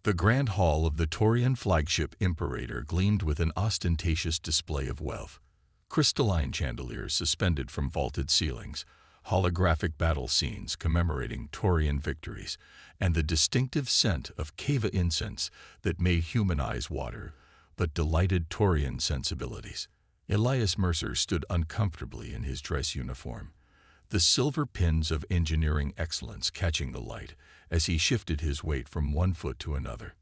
The grand hall of the Taurian flagship Imperator gleamed with an ostentatious display of wealth. Crystalline chandeliers suspended from vaulted ceilings, holographic battle scenes commemorating Taurian victories, and the distinctive scent of Kava incense that may humanize water, but delighted Taurian sensibilities. Elias Mercer stood uncomfortably in his dress uniform, the silver pins of engineering excellence catching the light as he shifted his weight from one foot to another.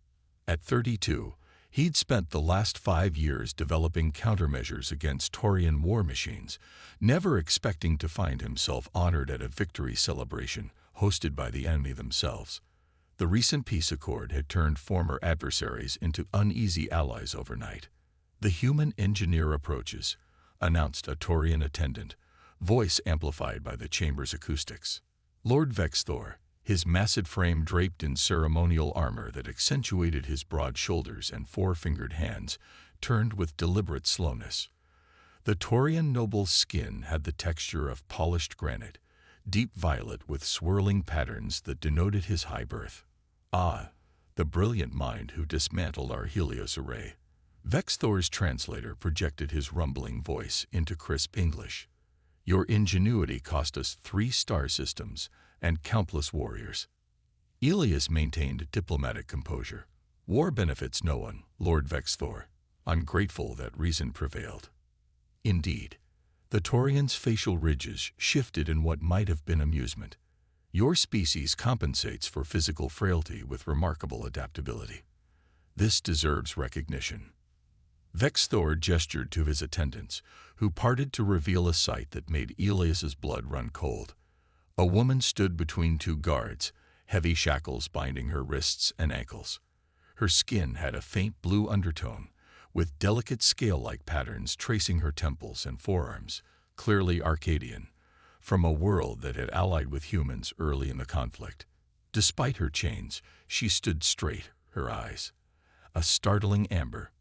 At 32, he'd spent the last 5 years developing countermeasures against Taurian war machines, never expecting to find himself honored at a victory celebration hosted by the enemy themselves. The recent peace accord had turned former adversaries into uneasy allies overnight. "The human engineer approaches," announced a Taurian attendant, voice amplified by the chamber's acoustics. Lord Vexthor, his massive frame draped in ceremonial armor that accentuated his broad shoulders and four-fingered hands, turned with deliberate slowness. The Taurian noble's skin had the texture of polished granite, deep violet with swirling patterns that denoted his high birth. Ah, the brilliant mind who dismantled our Helios array. Vexthor's translator projected his rumbling voice into crisp English. "Your ingenuity cost us 3 star systems and countless warriors." Elias maintained diplomatic composure. "War benefits no one, Lord Vexthor. I'm grateful that reason prevailed." Indeed, the Taurian's facial ridges shifted in what might have been amusement. "Your species compensates for physical frailty with remarkable adaptability. This deserves recognition." Vexthor gestured to his attendants, who parted to reveal a sight that made Elias's blood run cold. A woman stood between 2 guards, heavy shackles binding her wrists and ankles. Her skin had a faint blue undertone, with delicate scale-like patterns tracing her temples and forearms, clearly Arcadian, from a world that had allied with humans early in the conflict. Despite her chains, she stood straight, her eyes a startling amber,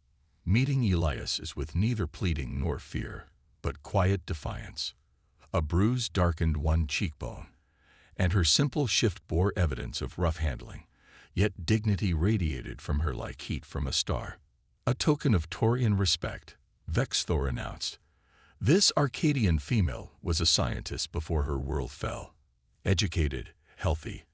meeting Elias as with neither pleading nor fear, but quiet defiance. A bruise darkened one cheekbone, and her simple shift bore evidence of rough handling, yet dignity radiated from her like heat from a star. "A token of Taurian respect," Vexthor announced. "This Arcadian female was a scientist before her world fell. Educated, healthy,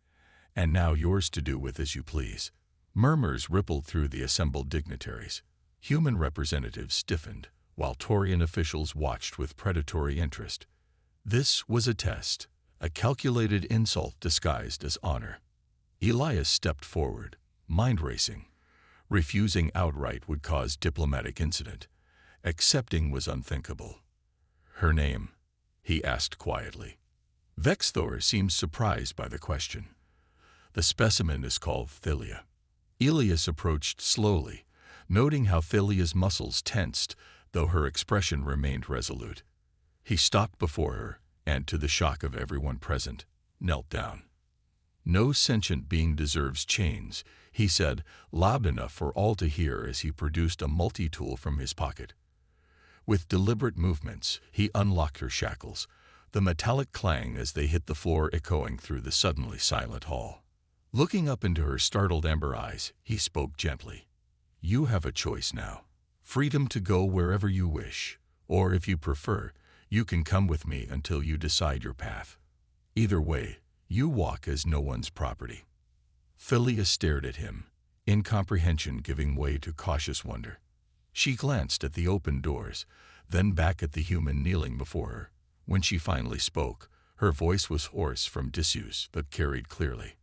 and now yours to do with as you please." Murmurs rippled through the assembled dignitaries. Human representatives stiffened, while Taurian officials watched with predatory interest. This was a test, a calculated insult disguised as honor. Elias stepped forward, mind racing. Refusing outright would cause diplomatic incident. Accepting was unthinkable. "Her name?" he asked quietly. Vexthor seemed surprised by the question. "The specimen is called Thylia." Elias approached slowly, noting how Thylia's muscles tensed, though her expression remained resolute. He stopped before her, and to the shock of everyone present, knelt down. "No sentient being deserves chains," he said, loud enough for all to hear as he produced a multi-tool from his pocket. With deliberate movements, he unlocked her shackles, the metallic clang as they hit the floor echoing through the suddenly silent hall. Looking up into her startled amber eyes, he spoke gently. "You have a choice now. Freedom to go wherever you wish, or if you prefer, you can come with me until you decide your path. Either way, you walk as no one's property." Thylia stared at him, incomprehension giving way to cautious wonder. She glanced at the open doors, then back at the human kneeling before her. When she finally spoke, her voice was hoarse from disuse but carried clearly.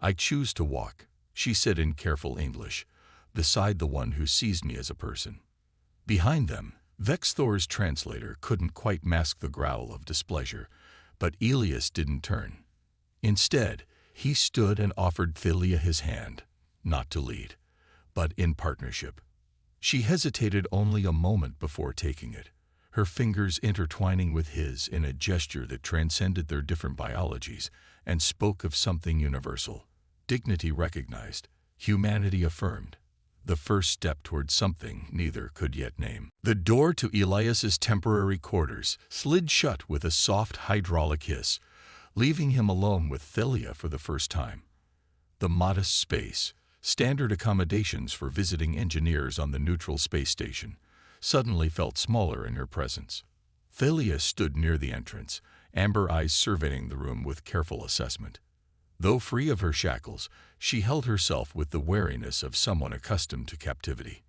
"I choose to walk," she said in careful English, "beside the one who sees me as a person." Behind them, Vexthor's translator couldn't quite mask the growl of displeasure, but Elias didn't turn. Instead, he stood and offered Thylia his hand, not to lead, but in partnership. She hesitated only a moment before taking it, her fingers intertwining with his in a gesture that transcended their different biologies and spoke of something universal. Dignity recognized, humanity affirmed, the first step toward something neither could yet name. The door to Elias's temporary quarters slid shut with a soft hydraulic hiss, leaving him alone with Thylia for the first time. The modest space, Standard accommodations for visiting engineers on the neutral space station suddenly felt smaller in her presence. Thalia stood near the entrance, amber eyes surveying the room with careful assessment. Though free of her shackles, she held herself with the wariness of someone accustomed to captivity.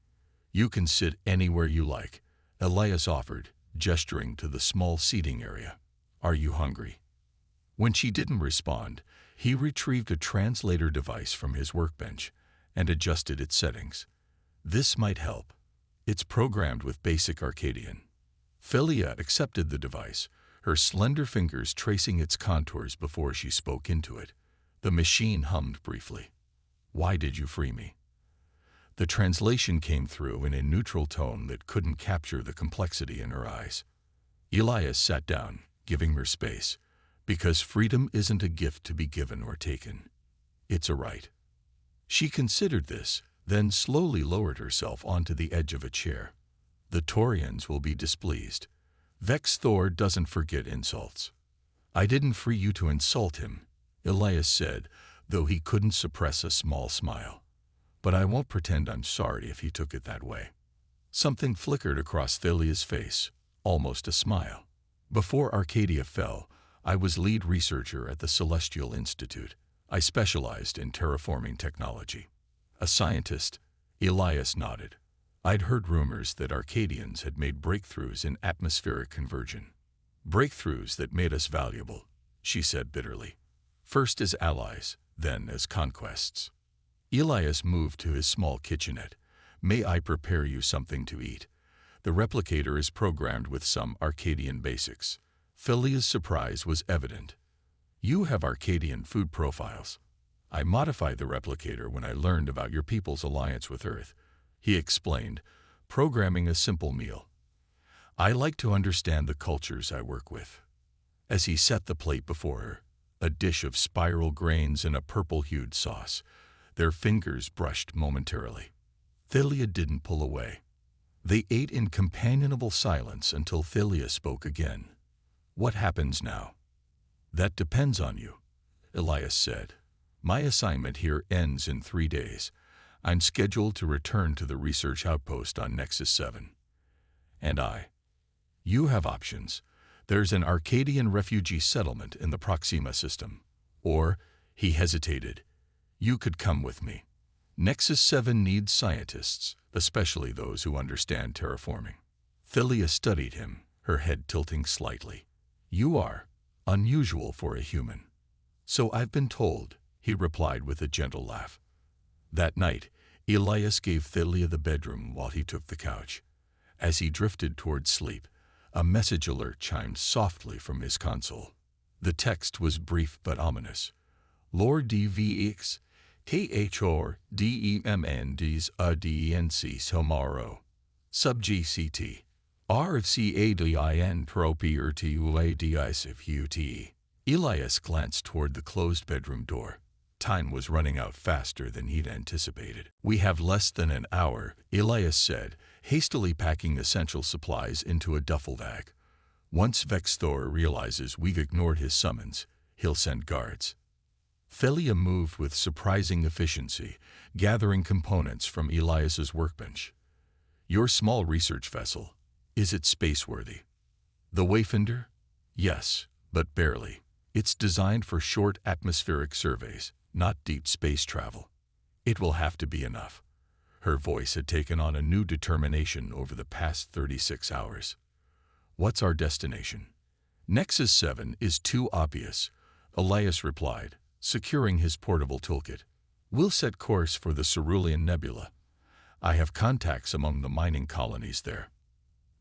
"You can sit anywhere you like," Elias offered, gesturing to the small seating area. "Are you hungry?" When she didn't respond, he retrieved a translator device from his workbench and adjusted its settings. "This might help. It's programmed with basic Arcadian." Thalia accepted the device, her slender fingers tracing its contours before she spoke into it. The machine hummed briefly. "Why did you free me?" The translation came through in a neutral tone that couldn't capture the complexity in her eyes. Elias sat down, giving her space, because freedom isn't a gift to be given or taken. It's a right. She considered this, then slowly lowered herself onto the edge of a chair. "The Taurians will be displeased. Vex Thor doesn't forget insults." "I didn't free you to insult him," Elias said, though he couldn't suppress a small smile. "But I won't pretend I'm sorry if he took it that way." Something flickered across Thalia's face, almost a smile. "Before Arcadia fell, I was lead researcher at the Celestial Institute. I specialized in terraforming technology." "A scientist?" Elias nodded. "I'd heard rumors that Arcadians had made breakthroughs in atmospheric conversion." "Breakthroughs that made us valuable," she said bitterly. "First as allies, then as conquests." Elias moved to his small kitchenette. "May I prepare you something to eat? The replicator is programmed with some Arcadian basics." Thalia's surprise was evident. "You have Arcadian food profiles." "I modified the replicator when I learned about your people's alliance with Earth," he explained, programming a simple meal. "I like to understand the cultures I work with." As he set the plate before her, a dish of spiral grains in a purple-hued sauce, their fingers brushed momentarily. Thalia didn't pull away. They ate in companionable silence until Thalia spoke again. "What happens now?" "That depends on you," Elias said. "My assignment here ends in 3 days. I'm scheduled to return to the research outpost on Nexus 7. And you have options. There's an Arcadian refugee settlement in the Proxima system. Or," he hesitated, "you could come with me. Nexus 7 needs scientists, especially those who understand terraforming." Thalia studied him, her head tilting slightly. "You are unusual for a human." "So I've been told," he replied with a gentle laugh. That night, Elias gave Thalia the bedroom while he took the couch. As he drifted toward sleep, a message alert chimed softly from his console. The text was brief but ominous. "Lord DVX, THR DEMNDs ADNC tomorrow. Sub GCT. RFCADIN TROPERTUADISIFUT." Elias glanced toward the closed bedroom door. Time was running out faster than he'd anticipated. "We have less than an hour," Elias said, hastily packing essential supplies into a duffel bag. "Once Vex Thor realizes we've ignored his summons, he'll send guards." Thalia moved with surprising efficiency, gathering components from Elias's workbench. "Your small research vessel, is it spaceworthy?" "The Wayfinder? Yes, but barely. It's designed for short atmospheric surveys, not deep space travel." "It will have to be enough." Her voice had taken on a new determination over the past 36 hours. "What's our destination?" "Nexus 7 is too obvious," Elias replied, securing his portable toolkit. "We'll set course for the Cerulean Nebula. I have contacts among the mining colonies there."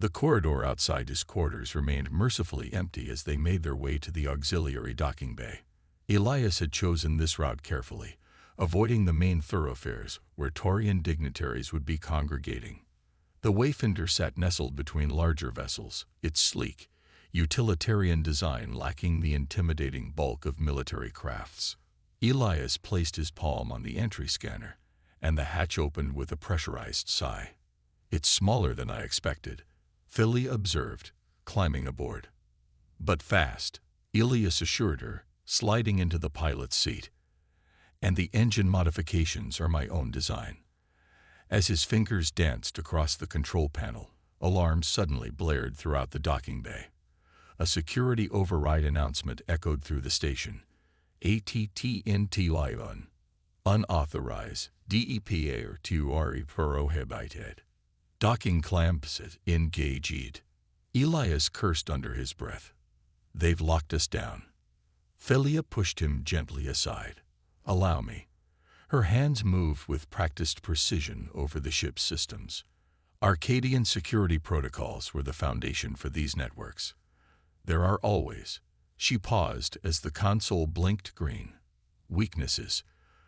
The corridor outside his quarters remained mercifully empty as they made their way to the auxiliary docking bay. Elias had chosen this route carefully, avoiding the main thoroughfares where Taurian dignitaries would be congregating. The Wayfinder sat nestled between larger vessels, its sleek, utilitarian design lacking the intimidating bulk of military crafts. Elias placed his palm on the entry scanner, and the hatch opened with a pressurized sigh. "It's smaller than I expected," Thalia observed, climbing aboard. "But fast," Elias assured her, sliding into the pilot's seat. And the engine modifications are my own design. As his fingers danced across the control panel, alarms suddenly blared throughout the docking bay. A security override announcement echoed through the station. ATTNTY1. Unauthorized. DEPA or TURI prohibited. Docking clamps engaged. Elias cursed under his breath. They've locked us down. Philia pushed him gently aside. Allow me. Her hands moved with practiced precision over the ship's systems. Arcadian security protocols were the foundation for these networks. There are always. She paused as the console blinked green. Weaknesses.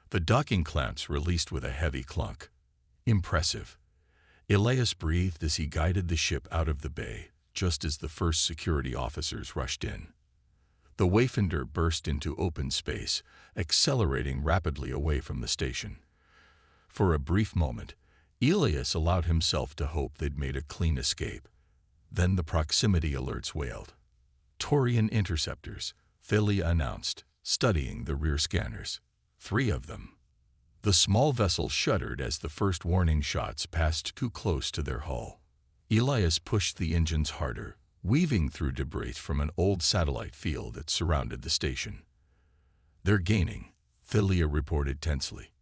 The docking clamps released with a heavy clunk. Impressive. Elias breathed as he guided the ship out of the bay, just as the first security officers rushed in. The Wayfinder burst into open space, accelerating rapidly away from the station. For a brief moment, Elias allowed himself to hope they'd made a clean escape. Then the proximity alerts wailed. Taurian interceptors, Philia announced, studying the rear scanners. 3 of them. The small vessel shuddered as the first warning shots passed too close to their hull. Elias pushed the engines harder, weaving through debris from an old satellite field that surrounded the station. They're gaining, Philia reported tensely.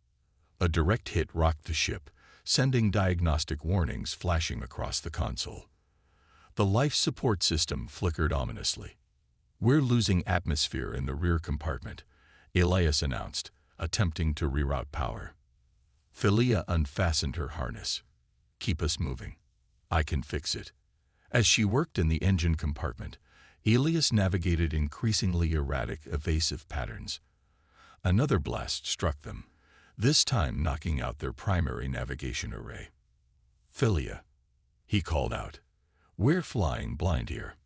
A direct hit rocked the ship, sending diagnostic warnings flashing across the console. The life support system flickered ominously. We're losing atmosphere in the rear compartment, Elias announced, attempting to reroute power. Philia unfastened her harness. Keep us moving. I can fix it. As she worked in the engine compartment, Elias navigated increasingly erratic, evasive patterns. Another blast struck them, this time knocking out their primary navigation array. Philia, he called out. We're flying blind here.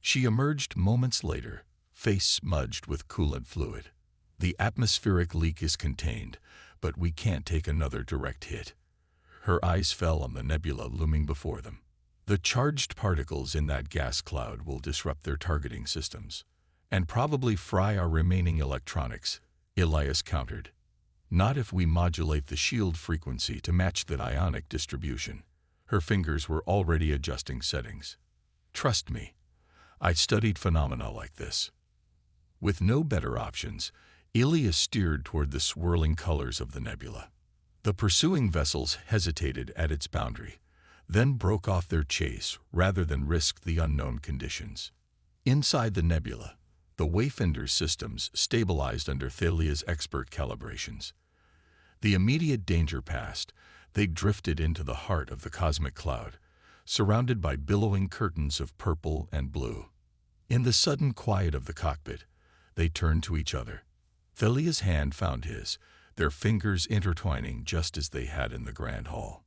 She emerged moments later, face smudged with coolant fluid. The atmospheric leak is contained, but we can't take another direct hit. Her eyes fell on the nebula looming before them. The charged particles in that gas cloud will disrupt their targeting systems, and probably fry our remaining electronics, Elias countered. Not if we modulate the shield frequency to match the ionic distribution. Her fingers were already adjusting settings. Trust me, I studied phenomena like this. With no better options, Elias steered toward the swirling colors of the nebula. The pursuing vessels hesitated at its boundary, then broke off their chase rather than risk the unknown conditions. Inside the nebula, the Wayfinder's systems stabilized under Philia's expert calibrations. The immediate danger past, they drifted into the heart of the cosmic cloud, surrounded by billowing curtains of purple and blue. In the sudden quiet of the cockpit, they turned to each other. Philia's hand found his, their fingers intertwining just as they had in the grand hall.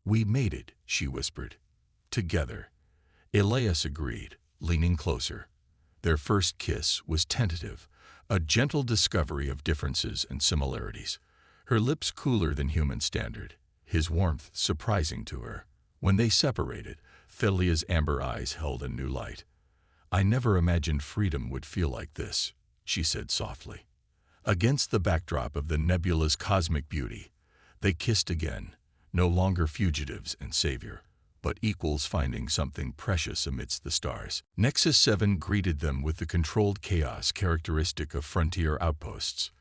We made it, she whispered. Together. Elias agreed, leaning closer. Their first kiss was tentative, a gentle discovery of differences and similarities. Her lips cooler than human standard, his warmth surprising to her. When they separated, Philia's amber eyes held a new light. I never imagined freedom would feel like this, she said softly. Against the backdrop of the nebula's cosmic beauty, they kissed again, no longer fugitives and savior, but equals finding something precious amidst the stars. Nexus 7 greeted them with the controlled chaos characteristic of frontier outposts.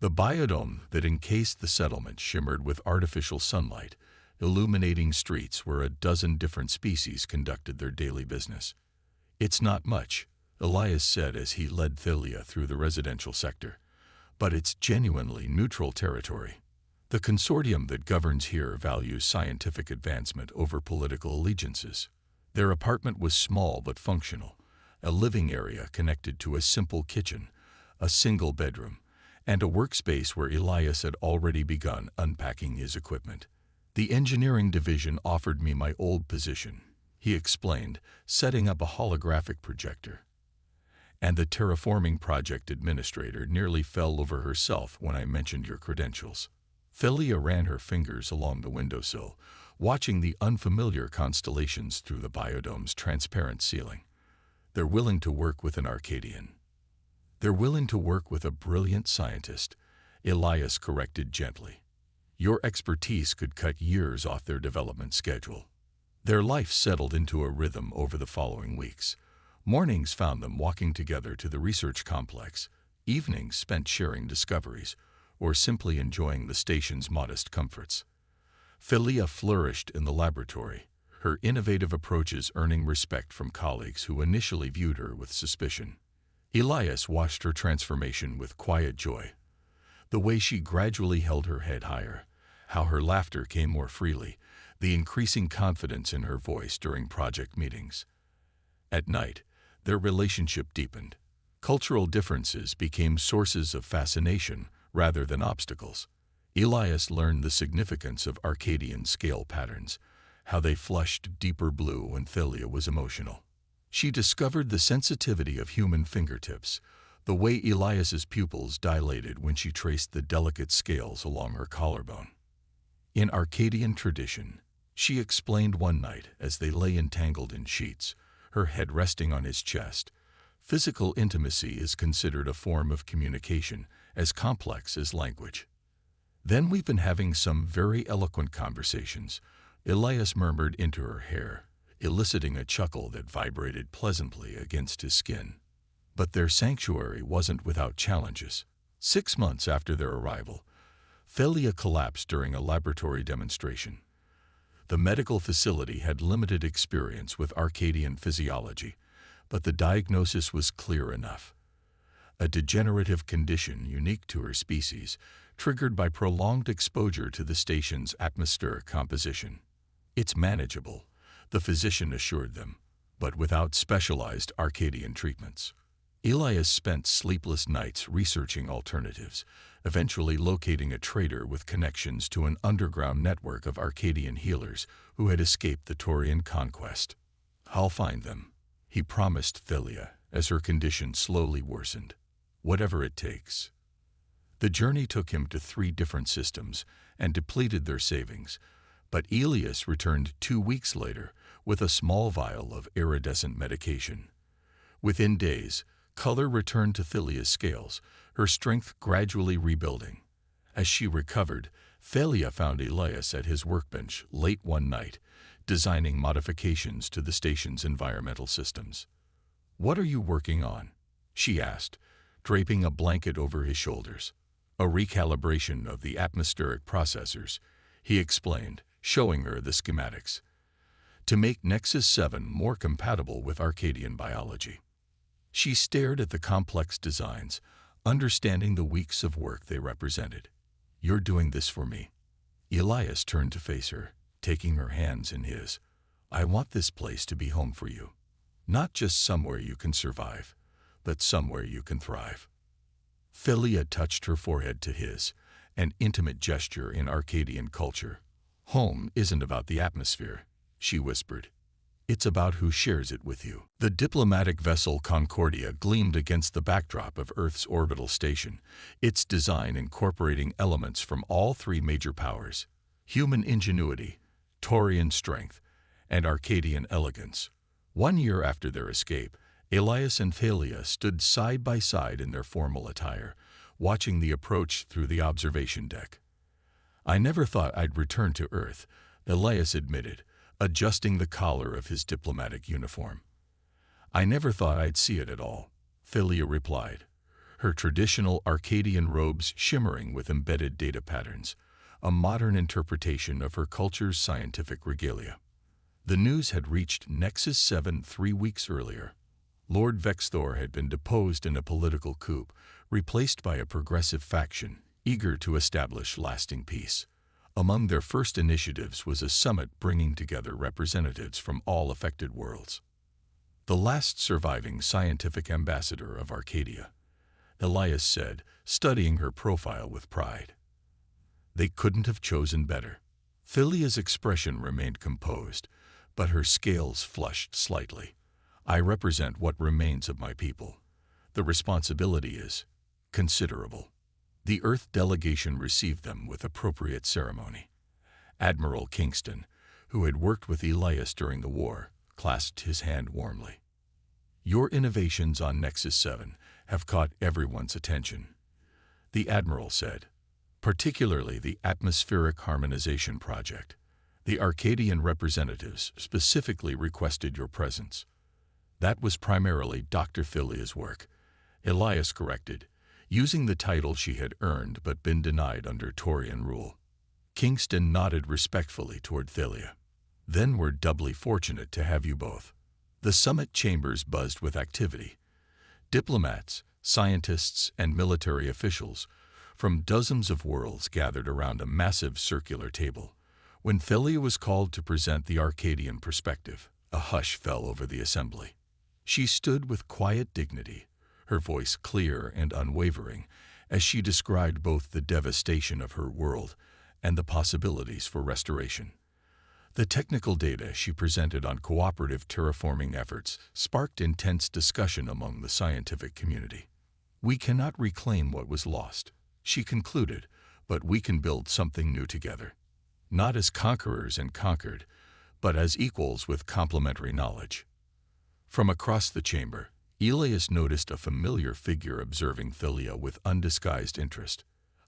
The biodome that encased the settlement shimmered with artificial sunlight, illuminating streets where a dozen different species conducted their daily business. It's not much, Elias said as he led Philia through the residential sector, but it's genuinely neutral territory. The consortium that governs here values scientific advancement over political allegiances. Their apartment was small but functional, a living area connected to a simple kitchen, a single bedroom, and a workspace where Elias had already begun unpacking his equipment. The engineering division offered me my old position, he explained, setting up a holographic projector. And the terraforming project administrator nearly fell over herself when I mentioned your credentials. Philia ran her fingers along the windowsill, watching the unfamiliar constellations through the biodome's transparent ceiling. They're willing to work with an Arcadian. They're willing to work with a brilliant scientist, Elias corrected gently. Your expertise could cut years off their development schedule. Their life settled into a rhythm over the following weeks. Mornings found them walking together to the research complex, evenings spent sharing discoveries, or simply enjoying the station's modest comforts. Philia flourished in the laboratory, her innovative approaches earning respect from colleagues who initially viewed her with suspicion. Elias watched her transformation with quiet joy. The way she gradually held her head higher, how her laughter came more freely, the increasing confidence in her voice during project meetings. At night, their relationship deepened. Cultural differences became sources of fascination rather than obstacles. Elias learned the significance of Arcadian scale patterns, how they flushed deeper blue when Philia was emotional. She discovered the sensitivity of human fingertips, the way Elias's pupils dilated when she traced the delicate scales along her collarbone. In Arcadian tradition, she explained one night as they lay entangled in sheets, her head resting on his chest, physical intimacy is considered a form of communication as complex as language. Then we've been having some very eloquent conversations, Elias murmured into her hair, eliciting a chuckle that vibrated pleasantly against his skin. But their sanctuary wasn't without challenges. 6 months after their arrival, Philia collapsed during a laboratory demonstration. The medical facility had limited experience with Arcadian physiology, but the diagnosis was clear enough. A degenerative condition unique to her species, triggered by prolonged exposure to the station's atmospheric composition. It's manageable, the physician assured them, but without specialized Arcadian treatments. Elias spent sleepless nights researching alternatives, eventually locating a trader with connections to an underground network of Arcadian healers who had escaped the Taurian conquest. I'll find them, he promised Philia as her condition slowly worsened. Whatever it takes. The journey took him to 3 different systems and depleted their savings, but Elias returned 2 weeks later with a small vial of iridescent medication. Within days, color returned to Philia's scales, her strength gradually rebuilding. As she recovered, Philia found Elias at his workbench late one night, designing modifications to the station's environmental systems. "What are you working on?" she asked, draping a blanket over his shoulders. "A recalibration of the atmospheric processors," he explained, showing her the schematics, "to make Nexus 7 more compatible with Arcadian biology." She stared at the complex designs, understanding the weeks of work they represented. "You're doing this for me." Elias turned to face her, taking her hands in his. "I want this place to be home for you. Not just somewhere you can survive, but somewhere you can thrive." Philia touched her forehead to his, an intimate gesture in Arcadian culture. "Home isn't about the atmosphere," she whispered. "It's about who shares it with you." The diplomatic vessel Concordia gleamed against the backdrop of Earth's orbital station, its design incorporating elements from all 3 major powers: human ingenuity, Taurian strength, and Arcadian elegance. 1 year after their escape, Elias and Philia stood side by side in their formal attire, watching the approach through the observation deck. "I never thought I'd return to Earth," Elias admitted, adjusting the collar of his diplomatic uniform. "I never thought I'd see it at all," Philia replied, her traditional Arcadian robes shimmering with embedded data patterns, a modern interpretation of her culture's scientific regalia. The news had reached Nexus 7 3 weeks earlier. Lord Vexthor had been deposed in a political coup, replaced by a progressive faction, eager to establish lasting peace. Among their first initiatives was a summit bringing together representatives from all affected worlds. "The last surviving scientific ambassador of Arcadia," Elias said, studying her profile with pride. "They couldn't have chosen better." Philia's expression remained composed, but her scales flushed slightly. "I represent what remains of my people. The responsibility is considerable." The Earth delegation received them with appropriate ceremony. Admiral Kingston, who had worked with Elias during the war, clasped his hand warmly. "Your innovations on Nexus 7 have caught everyone's attention. the Admiral said. Particularly the Atmospheric Harmonization Project. The Arcadian representatives specifically requested your presence. That was primarily Dr. Philia's work, Elias corrected, using the title she had earned but been denied under Taurian rule. Kingston nodded respectfully toward Philia. Then we're doubly fortunate to have you both. The summit chambers buzzed with activity. Diplomats, scientists, and military officials from dozens of worlds gathered around a massive circular table. When Philia was called to present the Arcadian perspective, a hush fell over the assembly. She stood with quiet dignity, her voice clear and unwavering, as she described both the devastation of her world and the possibilities for restoration. The technical data she presented on cooperative terraforming efforts sparked intense discussion among the scientific community. We cannot reclaim what was lost, she concluded, but we can build something new together. Not as conquerors and conquered, but as equals with complementary knowledge. From across the chamber, Elias noticed a familiar figure observing Philia with undisguised interest,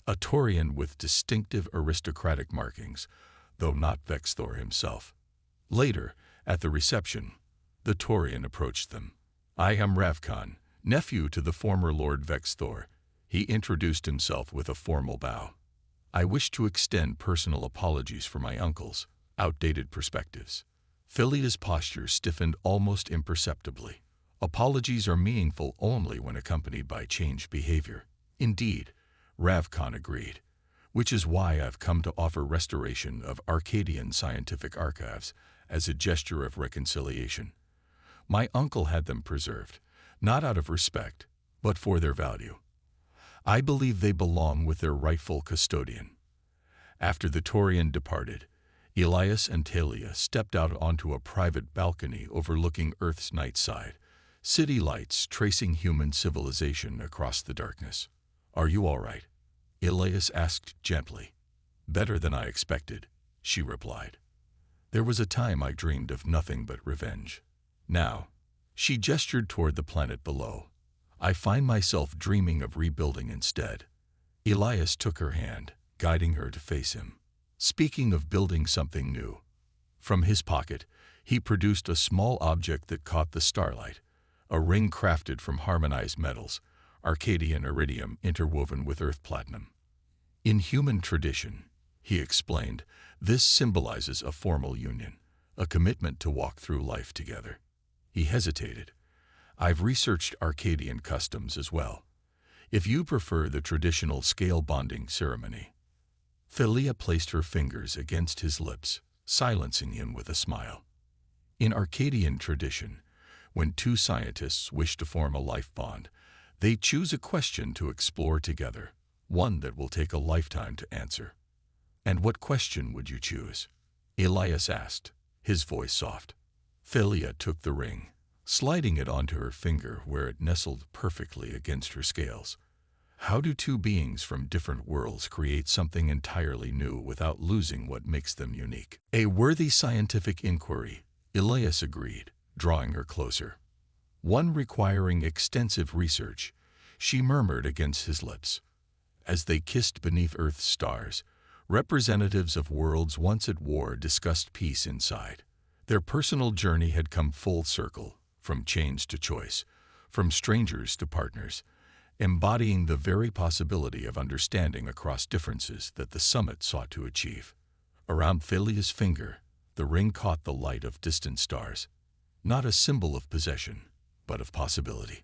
a Taurian with distinctive aristocratic markings, though not Vexthor himself. Later, at the reception, the Taurian approached them. I am Ravkan, nephew to the former Lord Vexthor. He introduced himself with a formal bow. I wish to extend personal apologies for my uncle's outdated perspectives. Philia's posture stiffened almost imperceptibly. Apologies are meaningful only when accompanied by changed behavior. Indeed, Ravkan agreed, which is why I've come to offer restoration of Arcadian scientific archives as a gesture of reconciliation. My uncle had them preserved, not out of respect, but for their value. I believe they belong with their rightful custodian. After the Taurian departed, Elias and Talia stepped out onto a private balcony overlooking Earth's night side, city lights tracing human civilization across the darkness. Are you all right? Elias asked gently. Better than I expected, she replied. There was a time I dreamed of nothing but revenge. Now, she gestured toward the planet below. I find myself dreaming of rebuilding instead. Elias took her hand, guiding her to face him. Speaking of building something new, from his pocket, he produced a small object that caught the starlight, a ring crafted from harmonized metals, Arcadian iridium interwoven with earth platinum. In human tradition, he explained, this symbolizes a formal union, a commitment to walk through life together. He hesitated. I've researched Arcadian customs as well. If you prefer the traditional scale bonding ceremony. Philia placed her fingers against his lips, silencing him with a smile. In Arcadian tradition, when two scientists wish to form a life bond, they choose a question to explore together, one that will take a lifetime to answer. And what question would you choose? Elias asked, his voice soft. Philia took the ring, sliding it onto her finger where it nestled perfectly against her scales. How do two beings from different worlds create something entirely new without losing what makes them unique? A worthy scientific inquiry, Elias agreed, drawing her closer. One requiring extensive research, she murmured against his lips. As they kissed beneath Earth's stars, representatives of worlds once at war discussed peace inside. Their personal journey had come full circle, from change to choice, from strangers to partners, embodying the very possibility of understanding across differences that the summit sought to achieve. Around Philia's finger, the ring caught the light of distant stars, not a symbol of possession, but of possibility.